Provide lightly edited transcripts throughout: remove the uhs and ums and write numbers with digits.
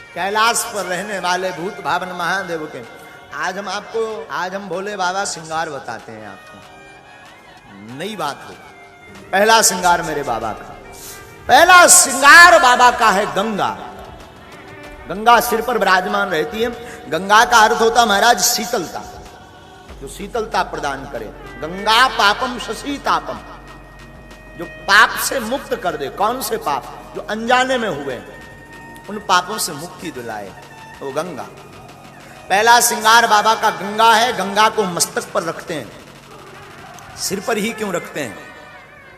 कैलाश पर रहने वाले भूत भावन महादेव के आज हम भोले बाबा श्रृंगार बताते हैं आपको। नई बात हो। पहला श्रृंगार मेरे बाबा का, पहला श्रृंगार बाबा का है गंगा। गंगा सिर पर विराजमान रहती है। गंगा का अर्थ होता महाराज शीतलता, जो शीतलता प्रदान करे। गंगा पापम शशीतापम, जो पाप से मुक्त कर दे। कौन से पाप? जो अनजाने में हुए, उन पापों से मुक्ति दिलाए, वो गंगा। पहला श्रृंगार बाबा का गंगा है। गंगा को मस्तक पर रखते हैं। सिर पर ही क्यों रखते हैं?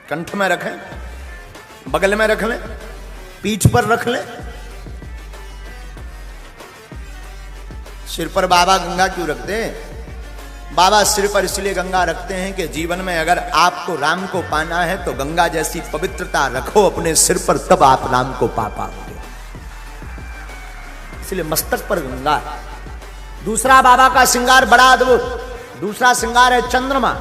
कंठ में रखें, बगल में रख लें, पीठ पर रख लें। सिर पर बाबा गंगा क्यों रखते हैं? बाबा सिर पर इसलिए गंगा रखते हैं कि जीवन में अगर आपको राम को पाना है तो गंगा जैसी पवित्रता रखो अपने सिर पर, तब आप राम को पा पाओगे। इसलिए मस्तक पर गंगा। दूसरा बाबा का श्रृंगार बड़ा अद्भुत। दूसरा श्रृंगार है चंद्रमा।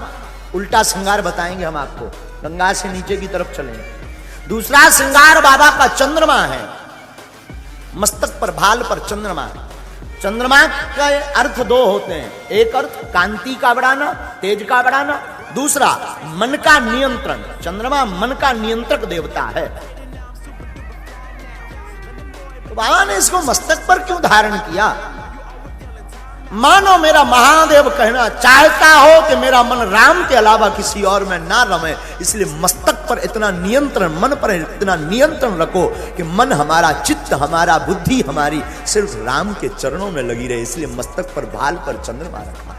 उल्टा श्रृंगार बताएंगे हम आपको, गंगा से नीचे की तरफ चलेंगे। दूसरा श्रृंगार बाबा का चंद्रमा है। मस्तक पर, भाल पर चंद्रमा। चंद्रमा का अर्थ दो होते हैं। एक अर्थ कांति का बढ़ाना, तेज का बढ़ाना। दूसरा मन का नियंत्रण। चंद्रमा मन का नियंत्रक देवता है। तो बाबा ने इसको मस्तक पर क्यों धारण किया? मानो मेरा महादेव कहना चाहता हो कि मेरा मन राम के अलावा किसी और में ना रमे, इसलिए मस्तक पर इतना नियंत्रण, मन पर इतना नियंत्रण रखो कि मन हमारा, चित्त हमारा, बुद्धि हमारी सिर्फ राम के चरणों में लगी रहे। इसलिए मस्तक पर, भाल पर चंद्रमा रखा।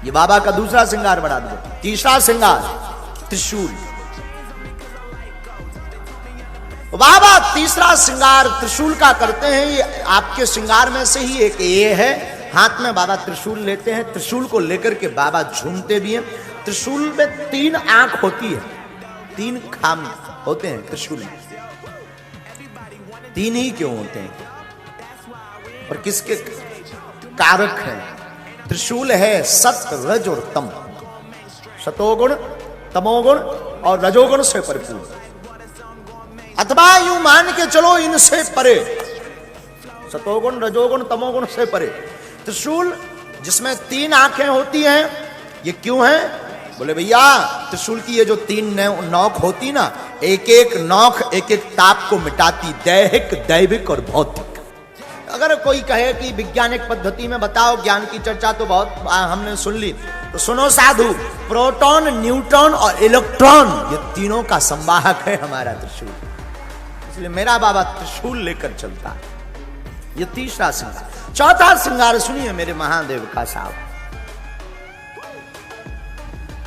ये बाबा का दूसरा श्रृंगार बढ़ा दो। तीसरा श्रृंगार त्रिशूल। बाबा तीसरा श्रृंगार त्रिशूल का करते हैं। ये आपके श्रृंगार में से ही एक ये है। हाथ में बाबा त्रिशूल लेते हैं। त्रिशूल को लेकर के बाबा झूमते भी हैं। त्रिशूल में 3 आंख होती है, 3 खाम होते हैं त्रिशूल में। 3 ही क्यों होते हैं और किसके कारक हैं? त्रिशूल है सत, रज और तम। सतोगुण, तमोगुण और रजोगुण से परिपूर्ण, अथवा यूं मान के चलो इनसे परे। सतोगुण, रजोगुण, तमोगुण से परे। त्रिशूल जिसमें 3 आंखें होती हैं, ये क्यों है? बोले भैया त्रिशूल की ये जो 3 नोक होती ना, एक एक नोक एक एक ताप को मिटाती, दैहिक, दैविक और भौतिक। अगर कोई कहे कि वैज्ञानिक पद्धति में बताओ, ज्ञान की चर्चा तो बहुत हमने सुन ली, तो सुनो साधु, प्रोटॉन, न्यूट्रॉन और इलेक्ट्रॉन, ये तीनों का संवाहक है हमारा त्रिशूल। इसलिए मेरा बाबा त्रिशूल लेकर चलता है। ये तीसरा श्रृंगार। चौथा श्रृंगार सुनिए मेरे महादेव का साहब।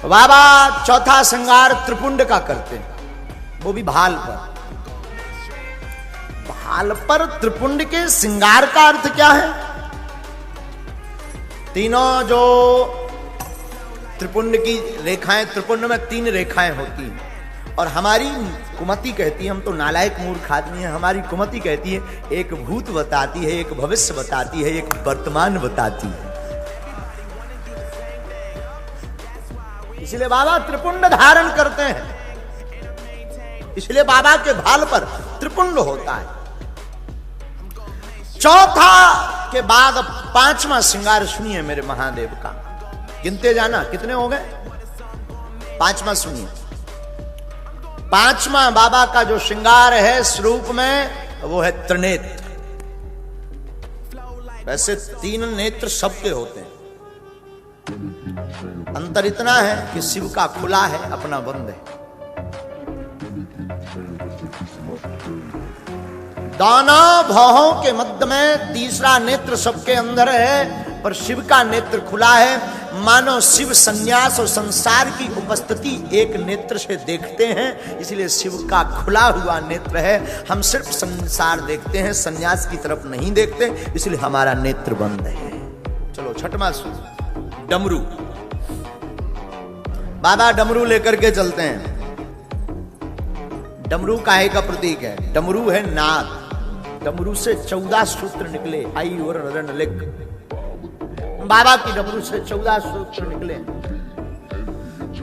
बाबा चौथा श्रृंगार त्रिपुंड का करते हैं, वो भी भाल पर। भाल पर त्रिपुंड के श्रृंगार का अर्थ क्या है? तीनों जो त्रिपुंड की रेखाएं, त्रिपुंड में 3 रेखाएं होती हैं। और हमारी कुमति कहती है, हम तो नालायक मूर्ख आदमी हैं, हमारी कुमति कहती है एक भूत बताती है, एक भविष्य बताती है, एक वर्तमान बताती है। इसलिए बाबा त्रिपुंड धारण करते हैं। इसलिए बाबा के भाल पर त्रिपुंड होता है। चौथा के बाद 5वां श्रृंगार सुनिए मेरे महादेव का। गिनते जाना कितने हो गए? 5वां सुनिए। 5वां बाबा का जो श्रृंगार है स्वरूप में, वो है त्रिनेत्र। वैसे 3 नेत्र सबके होते हैं, अंतर इतना है कि शिव का खुला है, अपना बंद है। दोनों भौहों के मध्य में तीसरा नेत्र सबके अंदर है, पर शिव का नेत्र खुला है। मानो शिव संन्यास और संसार की उपस्थिति एक नेत्र से देखते हैं, इसलिए शिव का खुला हुआ नेत्र है। हम सिर्फ संसार देखते हैं, संन्यास की तरफ नहीं देखते, इसलिए हमारा नेत्र बंद है। चलो 6वां डमरू। बाबा डमरू लेकर के चलते हैं। डमरू काहे का प्रतीक है? डमरू है नाद। डमरू से 14 सूत्र निकले। आई और रण लिख, बाबा की डमरू से 14 सूत्र निकले।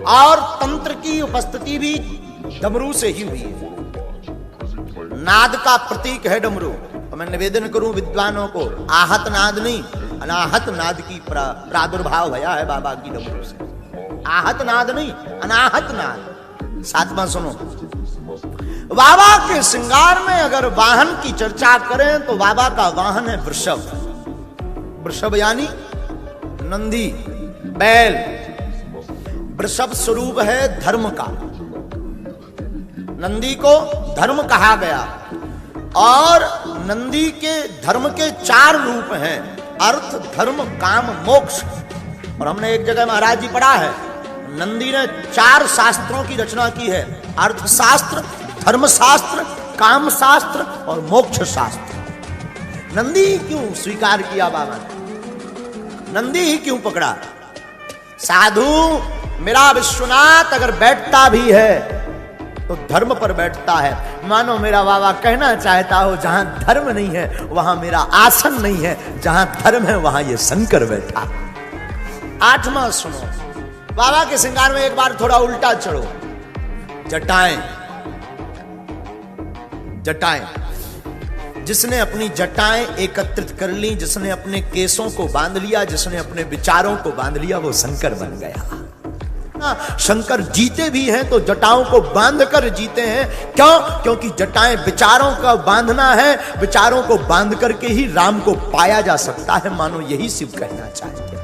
और तंत्र की उपस्थिति भी डमरू से ही हुई है। नाद का प्रतीक है डमरू। तो मैं निवेदन करूं विद्वानों को, आहत नाद नहीं, अनाहत नाद की प्रादुर्भाव भया है बाबा की डमरू से। आहत नाद नहीं, अनाहत नाद। सातवां सुनो, बाबा के श्रृंगार में अगर वाहन की चर्चा करें तो बाबा का वाहन है वृषभ। वृषभ यानी नंदी, बैल। वृषभ स्वरूप है धर्म का। नंदी को धर्म कहा गया। और नंदी के धर्म के 4 रूप हैं, अर्थ, धर्म, काम, मोक्ष। और हमने एक जगह महाराज जी पढ़ा है, नंदी ने 4 शास्त्रों की रचना की है, अर्थशास्त्र, धर्मशास्त्र, काम शास्त्र और मोक्ष शास्त्र। नंदी ही क्यों स्वीकार किया बाबा ने? नंदी ही क्यों पकड़ा? साधु मेरा विश्वनाथ अगर बैठता भी है तो धर्म पर बैठता है। मानो मेरा बाबा कहना चाहता हो, जहां धर्म नहीं है वहां मेरा आसन नहीं है, जहां धर्म है वहां ये शंकर बैठा। 8वां सुनो, बाबा के श्रृंगार में एक बार थोड़ा उल्टा चढ़ो। जटाएं, जटाएं। जिसने अपनी जटाएं एकत्रित कर ली, जिसने अपने केसों को बांध लिया, जिसने अपने विचारों को बांध लिया, वो शंकर बन गया। शंकर जीते भी हैं तो जटाओं को बांध कर जीते हैं। क्यों? क्योंकि जटाएं विचारों का बांधना है, विचारों को बांध करके ही राम को पाया जा सकता है। मानो यही शिव कहना चाहते हैं।